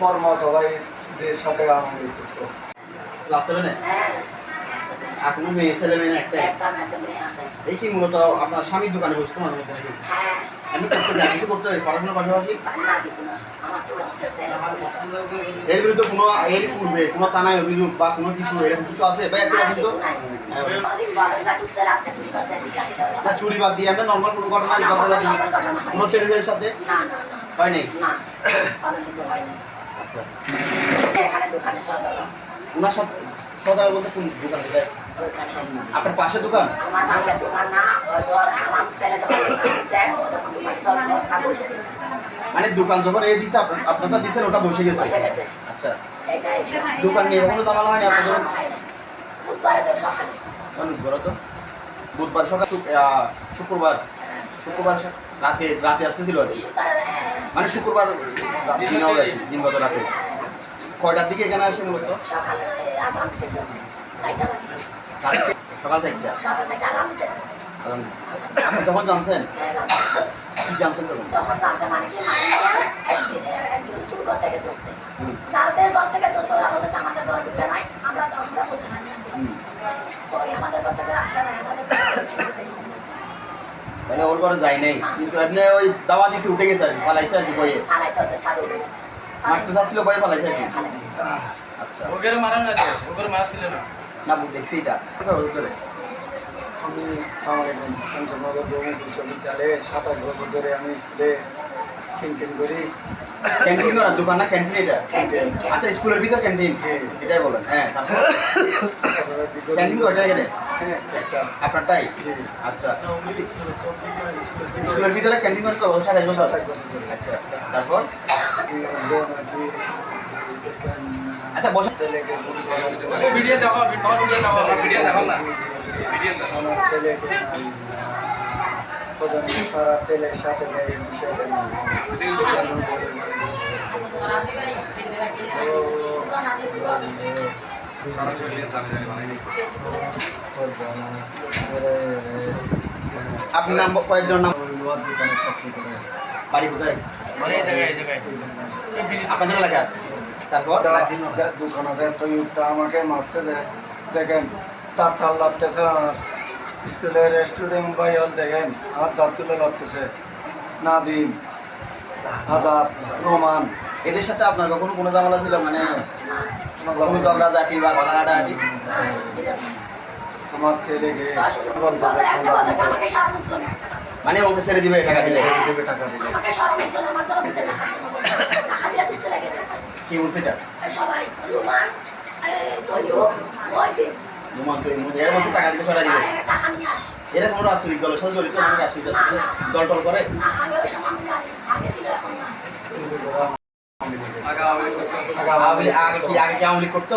কর্মরত ভাইদের সাথে আমি করতো। ক্লাস 7 এ? আর কোনো মেয়ে ছেলে মেয়ে না একটাই? এই কি মূলত আপনার স্বামীর দোকানে বসতো মাঝে মধ্যে নাকি? আমি করতে যাই, কিছু করতে হয় পড়াশোনার পাশাপাশি? এর বিরুদ্ধে কোনো এর পূর্বে কোনো থানায় অভিযোগ বা কোনো কিছু এরকম কিছু আছে বা একটা অভিযোগ? না চুরি বাদ দিয়ে আমরা নর্মাল কোনো ঘটনা কোনো ছেলেদের সাথে হয় নাই? আচ্ছা ওনার সাথে সদাগর বলতে কোন দোকান এটা? আপনার পাশে দোকান? মানে দোকান যখন এই দিছে আপনারটা দিছেন ওটা বসে গেছে? আচ্ছা দোকান নিয়ে কখনো ঝামেলা হয়নি আপনাদের? বুধবার সকাল শুক্রবার রাতে আসতেছিল আর কি, মানে শুক্রবার দিনগত রাতে কয়টার দিকে এখানে আসে মূলত? সকাল 4টা। আপনি তখন জানছেন? কি জানছেন তখন? তাহলে ওর ঘরে যাই নাই, কিন্তু আপনি ওই দাওয়া দিছে উঠে গেছে আর কি, পালাইছে আর কি বইয়ে? মারতে চাচ্ছিল বইয়ে পালাইছে আর কি? আচ্ছা ওকে মারা না, ওকে মারা ছিল না না দেখছি এটা। আমি পঞ্চনগর ব্রহ্মপুর বিশ্ববিদ্যালয়ে 27 বছর ধরে আমি স্কুলে ক্যান্টিন করি। ক্যান্টিন করার দোকান না ক্যান্টিন এটা? আচ্ছা স্কুলের ভিতর ক্যান্টিন এটাই বলেন। হ্যাঁ তারপর ক্যান্টিন কয়টা এখানে? হ্যাঁ একটা। আপনারটাই? আচ্ছা স্কুলের ভিতরে ক্যান্টিন করে তো 27 বছর? আচ্ছা তারপর আচ্ছা বসে ভিডিও দেখো, ভিডিও দেখো, ভিডিও দেখো না, ভিডিও দেখো। আমার ছেলেকে সারা ছেলের সাথে যাই মিশে দেন। আপনার নাম কয়েকজন নাম? দোকানে চাকরি করে। বাড়ি কোথায়? মানে এই জায়গায় আপনাদের এলাকা? তারপর দোকান আছে তো আমাকে মারছে যে দেখেন তার টাল লাগতেছে আর স্কুলের স্টুডেন্ট ভাই হল দেখেন আমার দাঁতগুলো লাগতেছে। নাজিম, আজাদ, রোমান এদের সাথে আপনার কখনো কোনো ঝামেলা ছিল? মানে কখনো ঝগড়া ঝাঁটি বা কথা কাটাকাটি? আমার ছেলেকে মানে ওকে ছেড়ে দিবে টাকা দিলে? টাকা দিলে কি বলছে এটা? রোমান তো এর মধ্যে টাকা দিলে সরাই দিবে? এরা কোনো রাজনৈতিক দলের সাথে জড়িত? মানে রাজনৈতিক দল টল করে? আগে কি আওয়ামী লীগ করতো?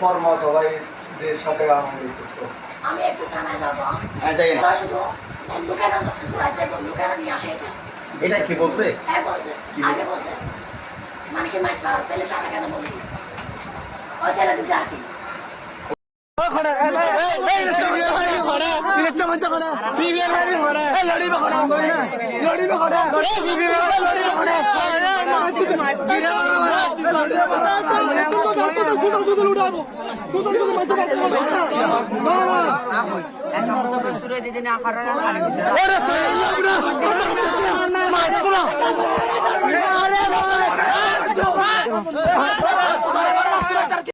কর্মরত ভাইদের সাথে আমি করতো। আমি একটু থানায় যাবো। হ্যাঁ যাই না। শুধু বন্ধু কেন জড়াইছে, বন্ধু কেন নিয়ে আসে এটা? এটা কি বলছে? হ্যাঁ বলছে, আগে বলছে। মানে কি মাছ মারা ছেলের সাথে কেন বলছি? ওই ছেলে দুটো আর কি? Aduh,